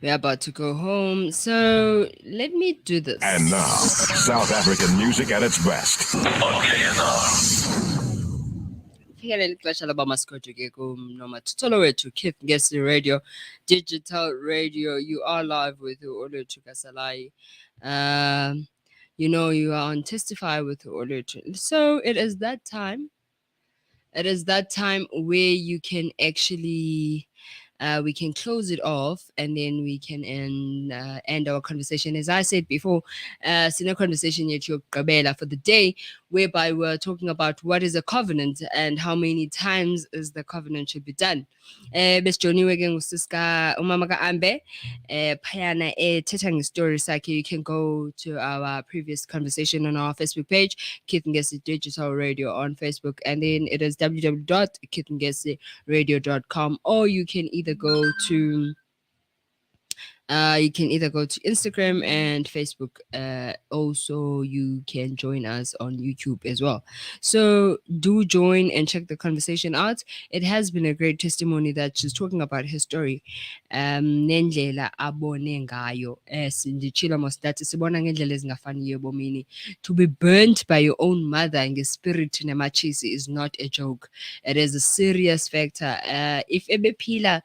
We're about to go home, so let me do this. And now, South African music at its best. Fika leli xesha laba masikhojo ke kunomathotholo wethu Keith Ngesi Radio, Digital Radio. You are live with Olwethu Kasalai. You are on Testify with Olwethu. So it is that time. It is that time where you can actually we can close it off and then we can end our conversation. As I said before, senior conversation yet for the day, whereby we're talking about what is a covenant and how many times is the covenant should be done. Besijoniwe ke ngusiska umama ka-Ambe phayana ethetha story sakhe. You can go to our previous conversation on our Facebook page, Keith Ngesi Digital Radio on Facebook, and then it is www.keithngesi.radio.com, or you can either go to Instagram and Facebook. Also, you can join us on YouTube as well. So do join and check the conversation out. It has been a great testimony that she's talking about her story. Nendlela abone ngayo. Sindichila mostati sibona ngendlela ezingafaniyo ebomini. To be burnt by your own mother and spirit nemachisi is not a joke. It is a serious factor. If ebephila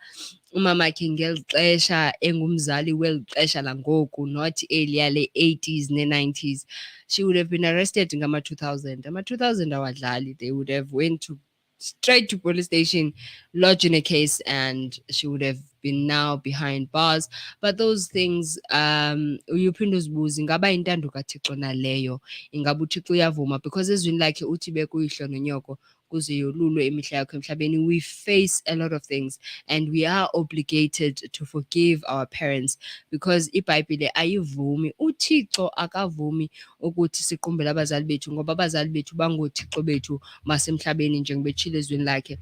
umama akhe ngeli xesha engumzali weli xesha langoku, not earlier le-80s ne-90s, she would have been arrested ngama-2000. Ama-2000 awadlali. They would have went to straight to police station, lodge in a case, and she would have been now behind bars. But those things, uphinde uzibuze ingaba intando kaThixo naleyo, ingaba uThixo uyavuma, because ezwini lakhe uthi bekuyihlo nonyoko kuze yolulwe imihla yakho emhlabeni. We face a lot of things and we are obligated to forgive our parents, because iBhayibhile ayivumi, uThixo akavumi ukuthi siqumbele abazali bethu, ngoba abazali bethu bangothixo bethu masemhlabeni njengoba etshilo ezweni lakhe.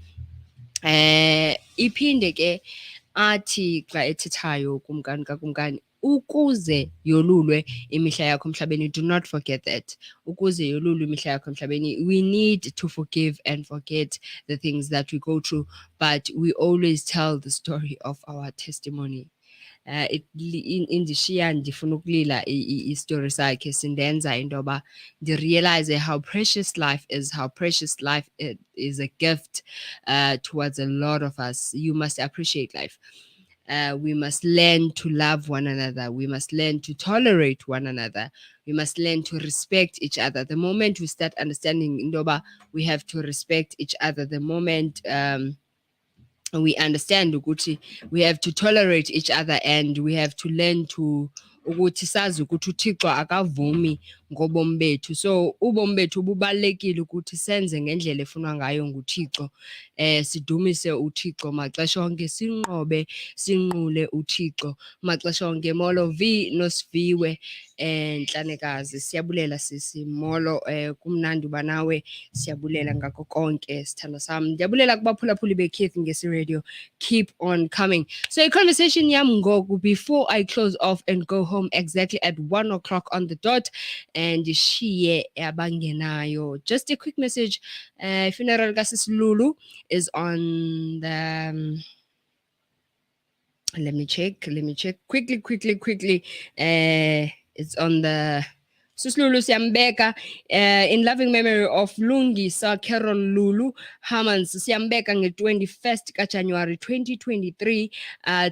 Iphinde ke athi xa ethethayo kumkani kakumkani, ukuze yolulwe imihla yakho emhlabeni, do not forget that. Ukuze yolulwe imihla yakho emhlabeni, we need to forgive and forget the things that we go through, but we always tell the story of our testimony. Indishiya ndifuna ukulila istory sakhe, sindenza into yoba ndirealize how precious life is, how precious life is a gift towards a lot of us. You must appreciate life. We must learn to love one another. We must learn to tolerate one another. We must learn to respect each other. The moment we start understanding Indoba, we have to respect each other. The moment we understand ukuthi we have to tolerate each other, and we have to learn to ukuthi sazi ukuthi uThixo akavumi ngobomi bethu. So ubomi bethu bubalekile ukuthi senze ngendlela efunwa ngayo nguThixo. Sidumise uThixo maxesha onke, sinqule uThixo maxesha onke. Molo V noSiviwe Nhlanekazi, siyabulela sisi Molo. Kumnandi uba nawe, siyabulela ngakho konke sithando sami. Ndiyabulela kubaphulaphuli beKeith Ngesi Radio. Keep on coming. So a conversation yam ngoku, before I close off and go home exactly at 1 o'clock on the dot, and shiye abangenayo. Just a quick message. Funeral Gasis Lulu is on the let me check quickly. It's on the Suslulu Siambeka, in loving memory of Lungisa Carol Lulu Hamans Siambeka on the 21st January 2023.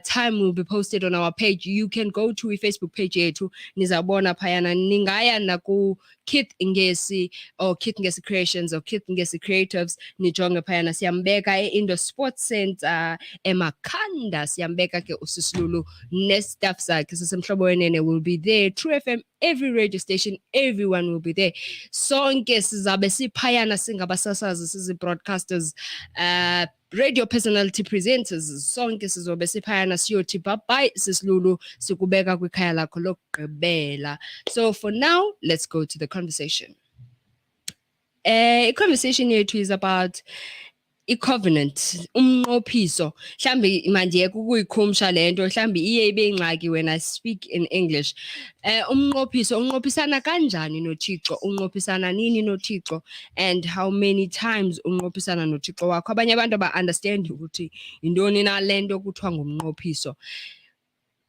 Time will be posted on our page. You can go to a Facebook page yetu Nizabona Payana Ningaya Naku Keith Ngesi or Keith Ngesi Creations or Keith Ngesi Creatives Nijonga Payana Siambeka in the Sports Center Emakanda Siambeka ke Ususlulu Nestaf Sakhe Samhlobo Wenene will be there. True FM, every radio station, everyone will be there. Sonke sizabe siphayana singabasasazi, sizi-broadcasters, radio personality presenters, sonke sizobe siphayana siyothi bye sisilulu sikubeka kwikhaya lakho lokugqibela. So for now, let's go to the conversation. Conversation yethu is about i-covenant, umnqophiso. Mhlambi mandiyeke ukuyikhumsha lento, mhlambi iye ibe ingxaki when I speak in English. Umnqophiso unqophisana kanjani noThixo? Unqophisana nini noThixo? And how many times unqophisana noThixo wakho? Abanye abantu ba understand ukuthi intoni na lento kuthiwa ngumnqophiso.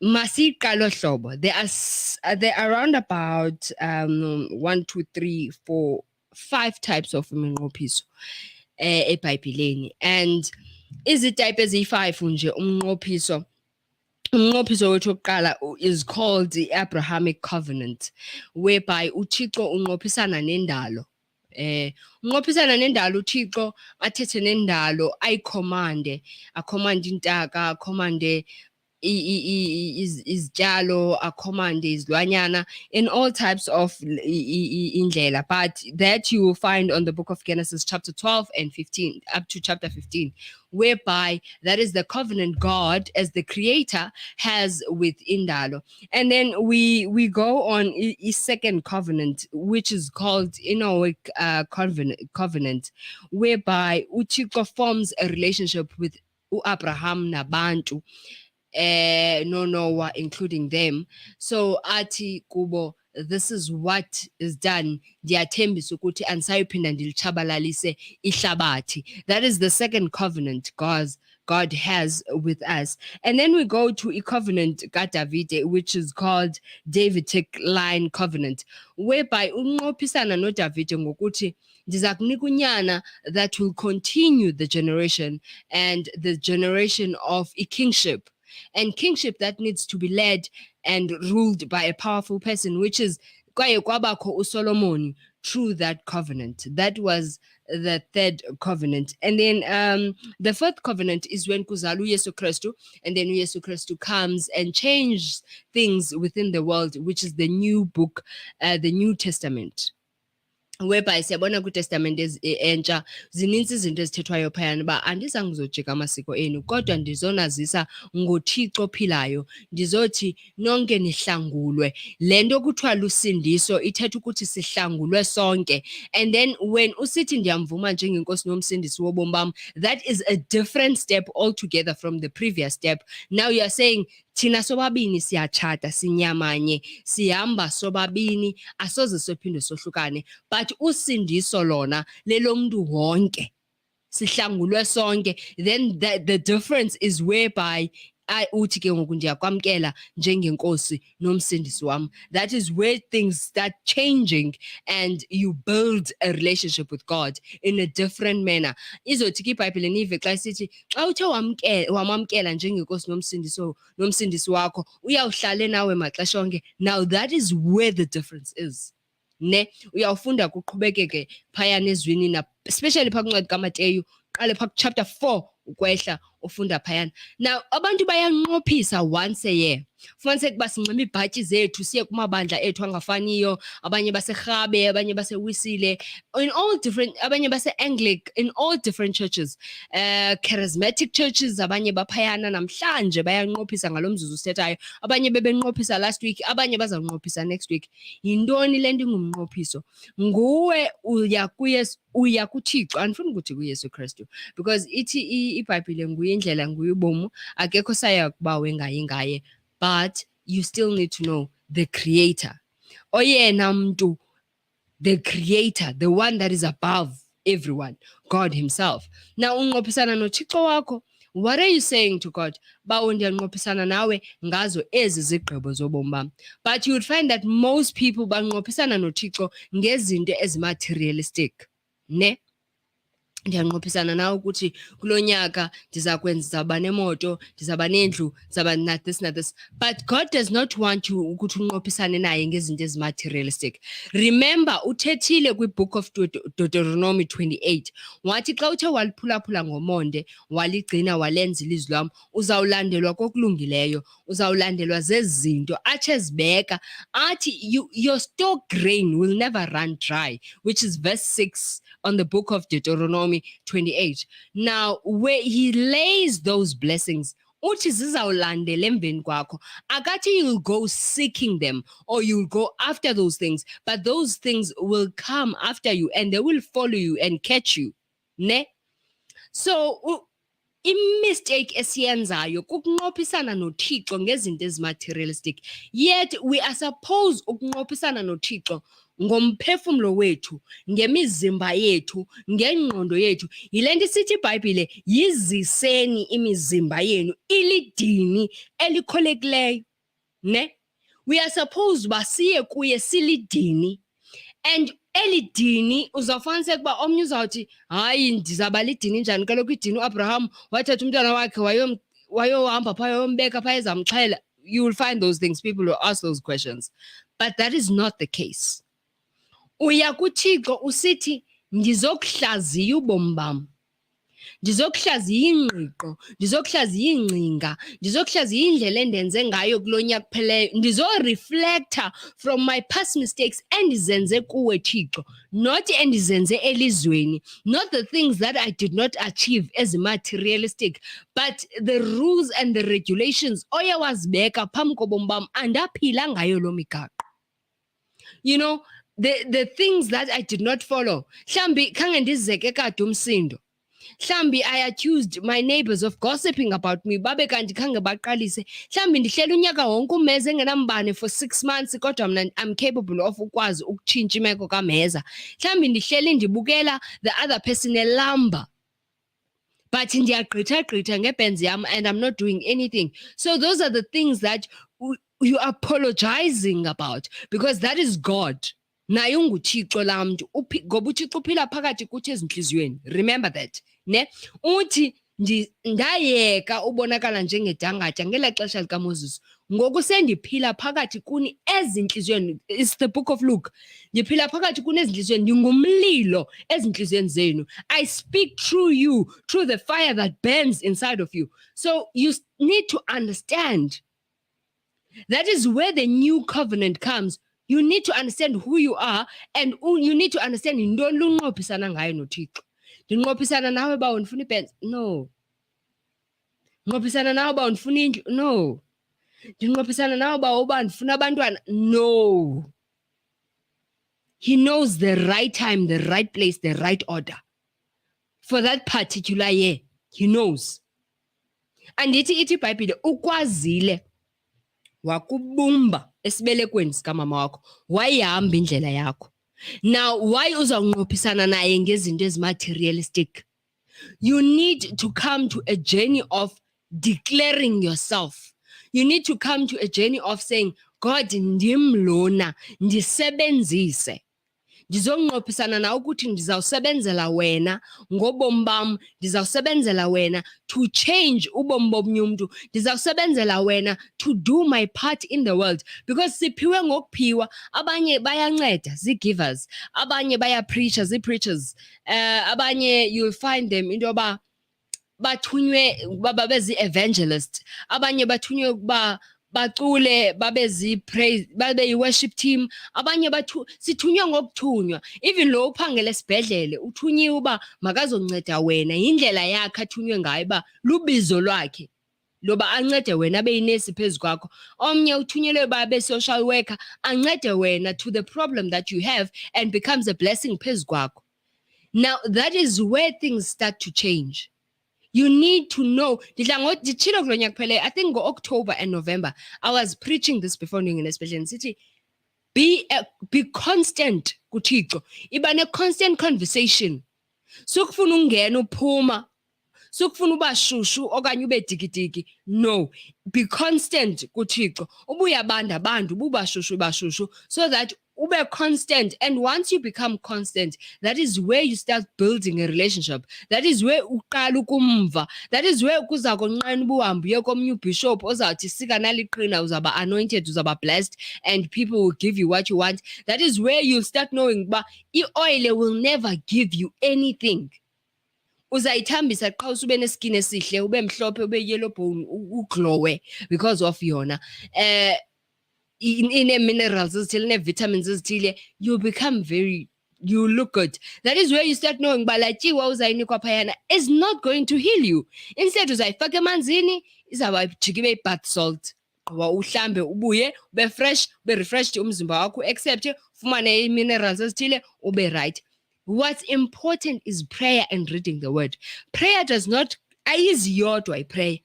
Masiqalo hlobo. There are around about 1, 2, 3, 4, 5 types of minqophiso eBhayibhelini, and izitype eziyi-5 nje umnqophiso. Umnqophiso wethu wokuqala is called the Abrahamic Covenant, whereby uThixo unqophisana nendalo. Unqophisana nendalo uThixo athethe nendalo ayikhomande, akhomande intaka, akhomande izityalo, akhomande izilwanyana in all types of indlela. But that you will find on the book of Genesis chapter 12 and 15 up to chapter 15, whereby that is the covenant God as the creator has with indalo. And then we go on a second covenant, which is called Enoch covenant, whereby uThixo forms a relationship with Abraham nabantu, no Noah including them. So athi kubo, this is what is done. Ndiyathembisa ukuthi andisayophinda ndilitshabalalise ihlabathi. That is the second covenant God has with us. And then we go to a covenant kaDavide, which is called Davidic line covenant, whereby unqophisana noDavide ngokuthi ndiza kunika unyana that will continue the generation and the generation of a kingship. And kingship that needs to be led and ruled by a powerful person, which is kwaye kwabakho uSolomon through that covenant. That was the third covenant. And then the fourth covenant is when kuzala uYesu Kristu, and then uYesu Kristu comes and changes things within the world, which is the new book, the New Testament. Whereby siyabona kwiTestament entsha zininzi izinto ezithethwayo phayana uba andizange ngizojika amasiko enu, kodwa ndizonazisa ngoThixo ophilayo, ndizothi nonke nihlangulwe. Le nto kuthiwa lusindiso ithetha ukuthi sihlangulwe sonke. And then when usithi ndiyamvuma njengenkosi nomsindisi wobomi bam, that is a different step altogether from the previous step. Now you are saying thina sobabini siyatshata, sinyamanye, sihamba sobabini, asoze sophinde sohlukane. But usindiso lona lelomntu wonke, sihlangulwe sonke. Then the difference is whereby uthi ke ngoku ndiyakwamkela njengenkosi nomsindisi wam. That is where things start changing and you build a relationship with God in a different manner. Izothi ke iBhayibhile nive xa isithi xa uthe wamamkela njengenkosi nomsindisi wakho uyawuhlala nawe maxesha onke. Now that is where the difference is. Ne uyawufunda kuqhubekeke phayana ezwini, especially phaa kuncwadi kaMateyu, qale phaa chapter 4 ukwehla ufunda phayana. Now abantu bayanqophisa once a year. Fumaniseke uba sinxiba iibhatyi zethu siye kumabandla ethu angafaniyo, abanye baseRhabe, abanye baseWisile, in all different, abanye base-Anglic, in all different churches. Charismatic churches abanye baphayana namhlanje bayanqophisa ngalo mzuzu sithethayo, abanye bebenqophisa last week, abanye bazawunqophisa next week. Yintoni le nto ingumnqophiso? Nguwe uya kuThixo, andifuni ukuthi kuYesu Kristu, because ithi iBhayibhile nguye indlela nguye ubomi, akekho saya kuba wengayi ngaye. But you still need to know the creator. Oyena mntu, the creator, the one that is above everyone, God himself. Now unqophisana noThixo wakho. What are you saying to God? Bawo ndiyanqophisana nawe ngazo ezi zigqibo zobomi bam. But you would find that most people banqophisana noThixo ngezinto ezimaterialistic. Ne? Ndiyanqophisana nawe ukuthi kulo nyaka ndizaba nemoto, ndizaba nendlu, ndizaba na this. But God does not want you ukuthi unqophisane naye ngezinto ezimaterialistic. Remember, uthethile kwibook of Deuteronomy 28. Wathi xa uthe waliphulaphula ngomonde, waligcina walenza ilizwi lam, uzawulandelwa kokulungileyo, uzawulandelwa zezinto athi ezibeka, athi your store grain will never run dry, which is verse 6 on the book of Deuteronomy 28. Now, where he lays those blessings, uthi zizawulandela emveni kwakho. Akathi you'll go seeking them or you'll go after those things, but those things will come after you and they will follow you and catch you. Ne? So, imistake esiyenzayo kukunqophisana noThixo ngezinto ezimaterialistic. Yet we are supposed ukunqophisana noThixo ngomphefumlo wethu, ngemizimba yethu, ngengqondo yethu. Yile nto isithi iBhayibhile, yiziseni imizimba yenu ilidini elikholekileyo. ne? We are supposed uba siye kuye silidini, and elidini uzawufumaniseka uba omnye uzawuthi hayi ndizawuba lidini njani, kaloku idini uAbraham wathatha umntwana wakhe wayohamba phaa wayombeka phaa ezamxhela. You will find those things, people will ask those questions, but that is not the case. Uya kuThixo usithi ndizokuhlaziya ubomi bam, ndizokuhlaziya ingqiqo, ndizokuhlaziya iingcinga, ndizokuhlaziya indlela endenze ngayo kulo nyaka upheleyo, ndizoreflector from my past mistakes endizenze kuwe Thixo, not endizenze elizweni, not the things that I did not achieve as materialistic, but the rules and the regulations oye wazibeka phambi kobomi bam andaphila ngayo loo migaqo. You know, the things that I did not follow. Mhlawumbi khange ndizeke kade umsindo. Mhlawumbi I accused my neighbors of gossiping about me, babe kanti khange baqalise. Mhlawumbi ndihleli unyaka wonke umeza engenambane for 6 months kodwa mna I'm capable of ukwazi ukutshintsha imeko kameza. Mhlawumbi ndihleli ndibukela the other person elamba, but ndiyagqitha ngebenzi yam and I'm not doing anything. So those are the things that you are apologizing about, because that is God. Naye unguThixo laa mntu, ngoba uThixo uphila phakathi kuthi ezintliziyweni. Remember that, ne? Uthi ndayeka ubonakala njengedangatya ngelaa xesha likaMoses, ngoku sendiphila phakathi kuni ezintliziyweni. It's the book of Luke. Ndiphila phakathi kuni ezintliziyweni, ndingumlilo ezintliziyweni zenu. I speak through you, through the fire that burns inside of you. So you need to understand. That is where the new covenant comes. You need to understand who you are, and you need to understand yintoni lunqophisana ngayo noThixo. Ndinqophisana nawe uba undifuna ipensi? No. Ndinqophisana nawe uba undifuna indlu? No. Ndinqophisana nawe uba ndifuna abantwana? No. He knows the right time, the right place, the right order for that particular year. He knows. Andithi ithi iBhayibhile ukwazile wakubumba esibelekweni sikamama wakho, wayihamba indlela yakho. Now why uzawunqophisana naye ngezinto ezimaterialistic? You need to come to a journey of declaring yourself. You need to come to a journey of saying, God, ndim lona, ndisebenzise. Ndizonqophisana nawe ukuthi ndizawusebenzela wena ngobomi bam, ndizawusebenzela wena to change ubomi bomnye umntu, ndizawusebenzela wena to do my part in the world. Because siphiwe ngokuphiwa, abanye bayanceda, zii-givers, abanye bayapreacha, zii-preachers, abanye you'll find them into yoba bathunywe babe zii-evangelist, abanye bathunywe ukuba bacule, babe yi-worship team, abanye sithunywa ngokuthunywa. Even lo uphangela esibhedlele uthunyiwe uba makazonceda wena, yindlela yakhe athunywe ngayo uba lubizo lwakhe loba ancede wena abe yinesi phezu kwakho. Omnye uthunyelwe uba abe social worker ancede wena to the problem that you have and becomes a blessing phezu kwakho. Now that is where things start to change. You need to know. I think October and November, I was preaching this before doing an especially city. Be constant kuThixo. Iba ne constant conversation. Sukufuna ungena uphuma. Sukufuna uba shushu okanye ube digidigi. No. Be constant kuThixo. Ubuyabanda abantu, ububa shushu, so that ube constant. And once you become constant, that is where you start building a relationship. That is where uqala ukumva. That is where kuza konqena ubuhambe uye komnye ubishop ozawuthi sika naliqhina uzaba anointed, uzaba blessed, and people will give you what you want. That is where you start knowing ba i-oil will never give you anything. Uzayithambisa qha usube neskin esihle, ube mhlophe, ube yellow bone, uglowe because of yona. In minerals, vitamins, you become you look good. That is where you start knowing is not going to heal you. Instead, uzayifaka emanzini, izawajika bath salt. Uhlambe ubuye, ube fresh, ube refreshed umzimba wakho, except ufumane minerals ezithile, ube right. What's important is prayer and reading the word. Prayer does not ayiziyodwa iprayer.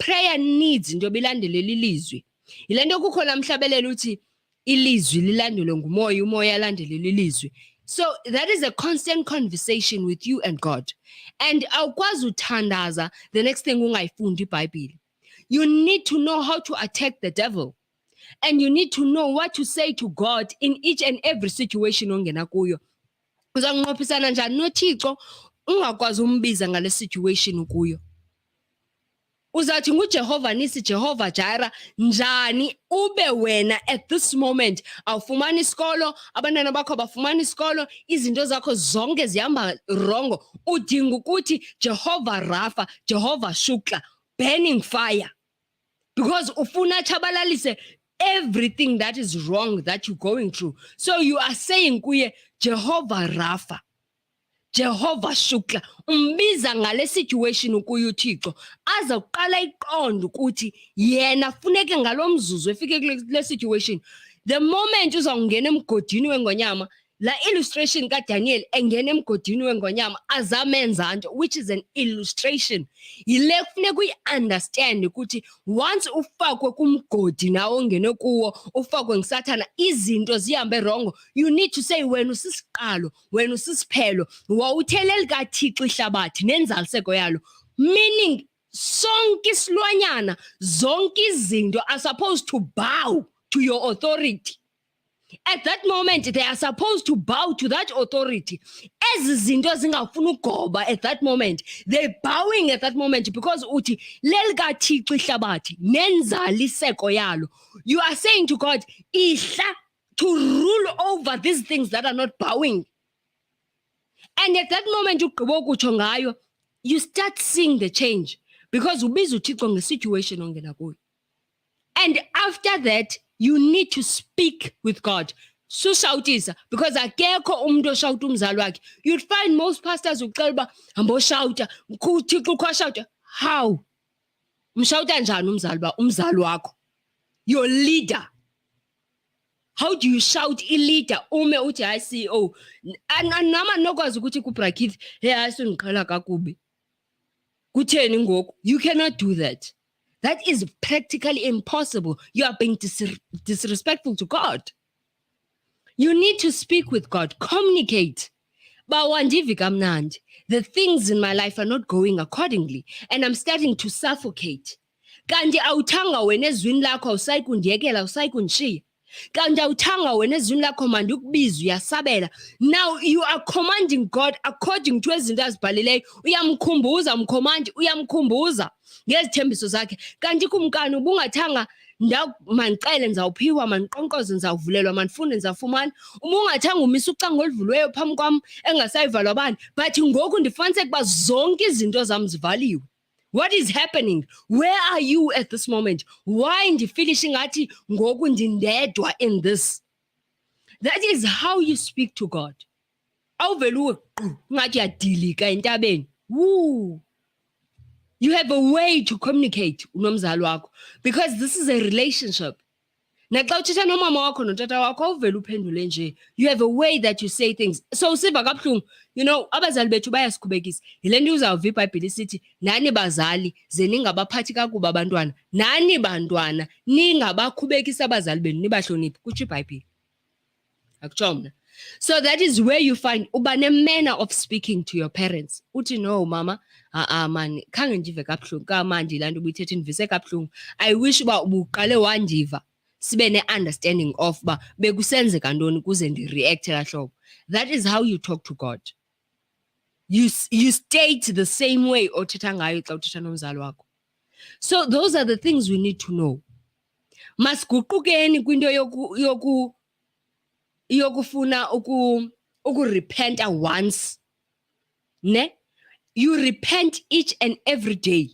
Prayer needs into bilandelele ilizwi. Yile nto kukho namhlabelelo uthi ilizwi lilandelwe ngumoya, umoya alandelele ilizwi. So that is a constant conversation with you and God. And awukwazi uthandaza the next thing ungayifundi iBhayibhile. You need to know how to attack the devil. And you need to know what to say to God in each and every situation ongena kuyo. Uzanqophisana njani noThixo ungakwazi umbiza ngale situation ukuyo? Uzathi nguJehova nisi, Jehova Jireh njani ube wena at this moment awufumani isikolo, abantwana bakho abafumani isikolo, izinto zakho zonke zihamba wrong, udinga ukuthi Jehova Rapha, Jehova Shukla, burning fire, because ufuna chabalalise everything that is wrong that you're going through. So you are saying kuye Jehovah Rapha, Jehovah Shukla, umbiza ngale situation ukuyo uThixo azawuqala iqonda ukuthi yena funeke ngalomzuzu efike kule situation. The moment uzawungena emgodini wengonyama, la illustration kaDaniel engena emgodini wengonyama azamenza nto, which is an illustration. Yile kufuneka uyi-understand ukuthi once ufakwe kumgodi nawo ongene kuwo, ufakwe ngisathana, izinto zihambe wrong, you need to say wena usisiqalo, wena usisiphelo, wawuthelela kaThixo ihlabathi nenzaliseko yalo. Meaning sonke isilwanyana, zonke izinto are supposed to bow to your authority. At that moment, they are supposed to bow to that authority. Ezi zinto zingafuna ugoba at that moment, they're bowing at that moment because uthi lelikaThixo ihlabathi nenzaliseko yalo. You are saying to God, ihla to rule over these things that are not bowing. And at that moment, you start seeing the change because ubiza uThixo ngesituation ongena kuyo. And after that, you need to speak with God. Sushoutisa, because akekho umuntu oshouta umzali wakhe. You'd find most pastors ucela uba hamboshouta, uThixo ukhashouta. How? Mshouta njani umzali wakho? Your leader. How do you shout leader? Ume uthi hayi CEO. Nama nokwazi ukuthi kubrakith, hey asungiqala kakubi. Kutheni ngoku? You cannot do that. That is practically impossible. You are being disrespectful to God. You need to speak with God, communicate. The things in my life are not going accordingly, and I'm starting to suffocate. Kanti awuthanga wena ezwini lakho awusayi kundiyekela, awusayi kundishiya. Kanti awuthanga wena ezwini lakho manje ukubiza uyasabela. Now you are commanding God according to ezinto azibhalileyo. Uyamkhumbuza umcommand, uyamkhumbuza ngezithembiso zakhe. Kanti kumkani ubungathanga mandicele nizawuphiwa, mandiqonqoze nizawuvulelwa, mandifunde nizawufumana. Ubungathanga umisa ucango oluvuliweyo phambi kwam engasayivalwa bani, but ngoku ndifumaniseke uba zonke izinto zam zivaliwe. What is happening? Where are you at this moment? Why ndifilishing ngathi ngoku ndindedwa in this? That is how you speak to God. Awuvele ngathi uyadilika entabeni. Woo! You have a way to communicate unomzali wakho because this is a relationship. Naxa uthetha nomama wakho notata wakho awuvele uphendule nje. You have a way that you say things. So usiva kabuhlungu, you know, abazali bethu bayasikhubekisa. Yile nto uzawuva iBhayibhile isithi nani bazali ze ningabaphathi kakuba abantwana, nani bantwana ningabakhubekisa abazali benu nibahloniphe, kutsho iBhayibhile. Akutsho mna. So that is where you find uba manner of speaking to your parents. Uthi no mama, man, khange ndive kabuhlungu kamandi laa nto ubuyithetha indivise kabuhlungu. I wish uba ubuqale wandiva. Sibe ne-understanding of ba bekusenzeka ntoni kuze ndireact lahlobo. That is how you talk to God. You state the same way othetha ngayo xa uthetha nomzali wakho. So those are the things we need to know. Masiguqukeni kwinto yokufuna ukurepenta once. Ne? You repent each and every day.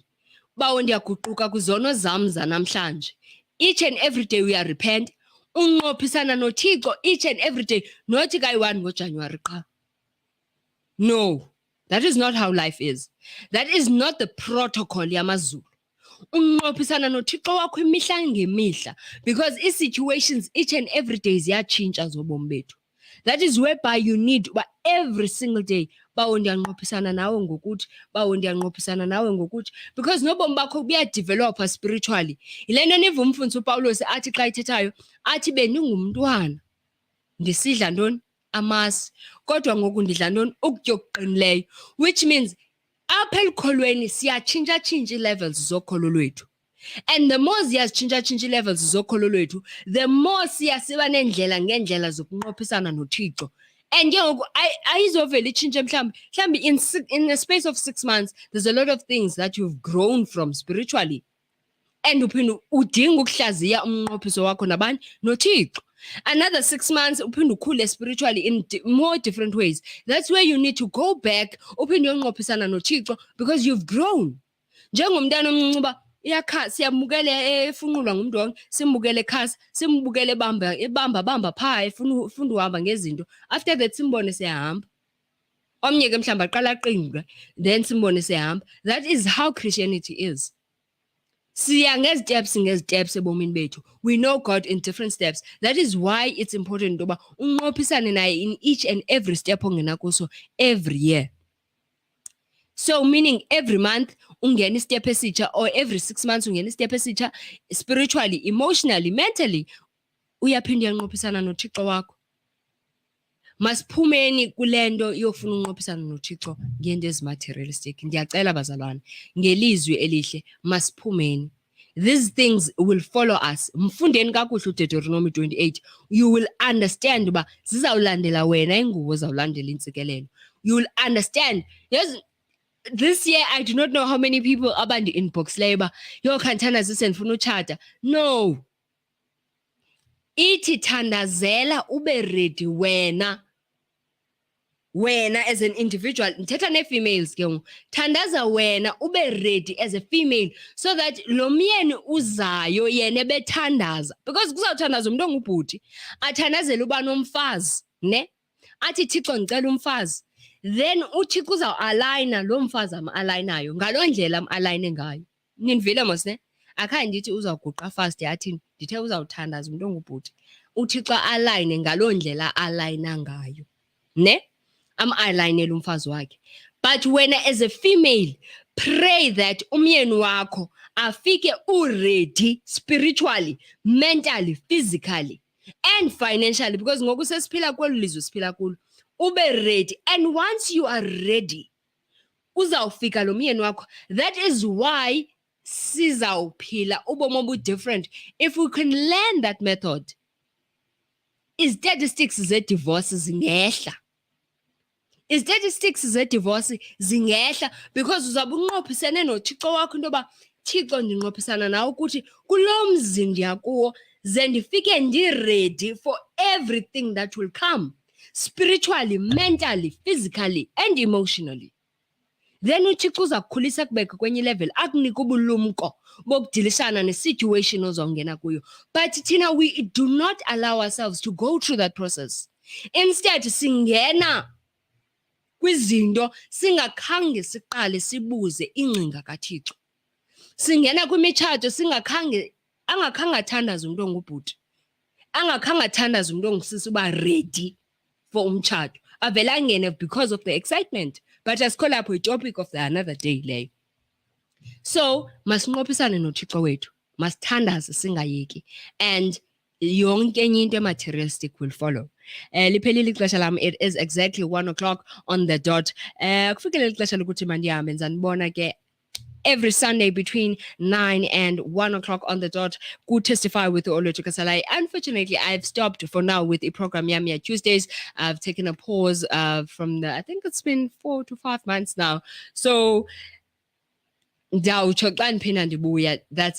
Bawo ndiyaguquka kwizono zam zanamhlanje. Each and every day we are repent. Unqophisana noThixo each and every day. Nothi kayi-1 ngoJanuwari qha. No, that is not how life is. That is not the protocol yamaZulu. Unqophisana noThixo wakho imihla ngemihla because situations each and every day ziyatshintsha zobomi bethu. That is whereby you need every single day bawo ndiyanqophisana nawe ngokuthi, bawo ndiyanqophisana nawe ngokuthi, because nobomi bakho buyadevelopa spiritually. Yile nto niva umfundisi uPawulos athi xa ithethayo athi beningumntwana ndisidla ntoni amasi kodwa ngoku ndidla ntoni ukutya okuqinileyo, which means apha elikholweni siyatshintsha-tshintsha ii-levels zokholo lwethu. And the more siyazitshintsha levels zokholo lwethu, the more siyasiba ngendlela zokunqophisana noThixo. And ayizovela itshintshe mhlambi in a space of 6 months, there's a lot of things that you've grown from spiritually. And uphinde udinga ukuhlaziya umnqophiso wakho nabani noThixo. Another 6 months uphinde ukhule spiritually in more different ways. That's where you need to go back uphinde uyonqophisana noThixo because you've grown. Njengomntana omncinci siyambukele efunqulwa ngumuntu wonke, simbukele ekhasa, simbukele ebamba phaa efuna uhamba ngezinto. After that simbone siyahamba. Omnye ke mhlawumbi aqala aqinqwe, then simbone siyahamba. That is how Christianity is. Siya ngeziteps ebomini bethu. We know God in different steps. That is why it's important ukuba unqophisane naye in each and every step ongena kuso every year. So meaning every month ungena istep esitsha, or every 6 months ungena istep esitsha, spiritually, emotionally, mentally, uyaphinda uyanqophisana noThixo wakho. Masiphumeni kulento yofuna unqophisana noThixo ngento ezimaterialistic. Ndiyacela bazalwane, ngelizwi elihle, masiphumeni. These things will follow us. Mfundeni kakuhle uDeuteronomy 28. You will understand uba zizawulandela wena ingubo zawulandela intsikelelo. You will understand. Yes, this year I do not know how many people abandi inbox labor. Yo khantana zisendifuna utshata. No. Ithi thandazela ube ready wena as an individual. Ndithetha nee-females ke ngoku. Thandaza wena ube ready as a female so that lo myeni uzayo yena ebethandaza, because kuzawuthandaza umuntu ongubhuti athandazele uba nomfazi, ne? Athi Thixo ndicela umfazi. Then uThixo uzawualayina lo mfazi am-alayinayo ngaloo ndlela am-alayine ngayo. Nindivile mos ne? Akhange ndithi uzawuguqa fast yathini, ndithe uzawuthandaza umuntu ongubhuti. uThixo alayine ngaloo ndlela alayina ngayo, ne? Am-alayinela umfazi wakhe. But when as a female, pray that umyeni wakho afike ready spiritually, mentally, physically, and financially, because ngoku sesiphila kweli lizwe siphila kulo. Ube ready, and once you are ready, uzawufika lo myeni wakho. That is why sizawuphila ubomi obu-different if we can learn that method. Statistics ze-divorce zingehla. Statistics ze-divorce zingehla because uzabe unqophisene noThixo wakho into yoba Thixo ndinqophisana nawe ukuthi kulo mzi ndiya kuwo ze ndifike ndi-ready for everything that will come, spiritually, mentally, physically, and emotionally. Then uThixo uzakukhulisa kubeke kwenye level, akunika ubulumko bokudilishana ne-situation ozongena kuyo. But thina, we do not allow ourselves to go through that process. Instead, singena kwizinto singakhange siqale sibuze ingcinga kaThixo. Singena kwimitshato angakhange athandaze umuntu ongubhuti, angakhange athandaze umuntu ongusisi uba ready for umtshato. Avela ngene because of the excitement. But asikho lapho i-topic of the another day leyo. So masinqophisane noThixo wethu, masithandaze singayeki, and yonke enye into ematerialistic will follow. Liphelile ixesha lam. It is exactly 1 o'clock on the dot. Kufikele ixesha lokuthi mandihambe, ndizanibona ke every Sunday between 9 and 1 o'clock on the dot. Good Testify with Olwethu Kasalai. Unfortunately, I've stopped for now with the program Yamia Tuesdays. I've taken a pause from I think it's been 4 to 5 months now. So that's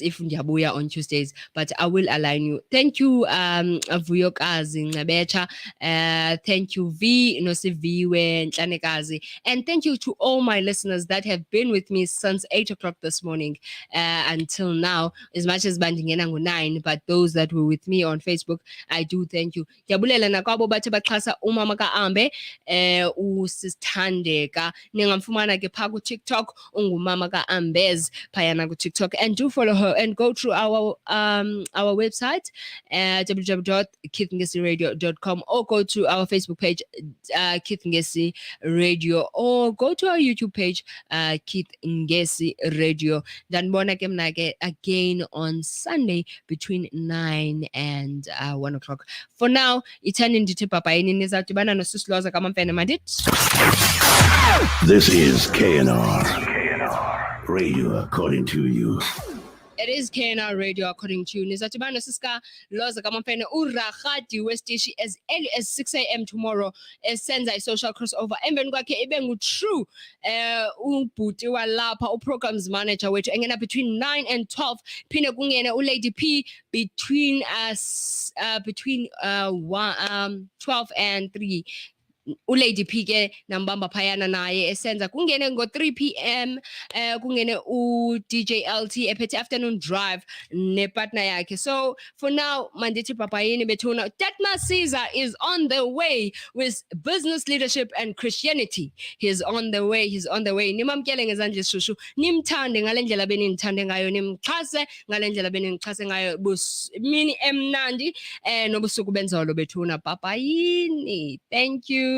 if ndiyabuya on Tuesdays, but I will align you. Thank you, Vuyokazi Ncabecha. Thank you, V Nosiviwe Ntlanekazi. And thank you to all my listeners that have been with me since 8 o'clock this morning until now, as much as bandingena ngo-9, but those that were with me on Facebook, I do thank you. Ndiyabulela nakwabo bathe baxhasa umama ka-Ambe, usithandeka. Ningamfumana ke phaa ku-TikTok, ungumama ka-Ambe Payana go TikTok, and do follow her and go through our website www.keithngesi.radio.com, or go to our Facebook page Keith Ngesi Radio, or go to our YouTube page Keith Ngesi Radio. Then Bonake again on Sunday between 9 and 1 o'clock. For now, itani ndithe papa yini nizadibana noSisiloza kaMamfene mandit. This is KNR Radio, according to you. It is KNR Radio according to you. Nizatibano Siska Loza Kamafene Urahati Westishi as early as 6 a.m. tomorrow as sends a social crossover. Embenwake Ebengu True Umputi Walapa programs manager which engena between 9 and 12. Pina Kungena Lady P between us between 12 and 3. Ulady P nambamba phayana naye esenza kungene ngo 3 p.m. Kungene DJ LT ephethe afternoon drive nepartner yakhe. So for now mandithi papayini bethuna Tatma Caesar is on the way with business leadership and Christianity. He's on the way nimamkele ngezandla shushu nimthande ngalendlela benimthande ngayo nimxhase ngalendlela benimxhase ngayo mini emnandi nobusuku benzolo bethuna papayini. Thank you.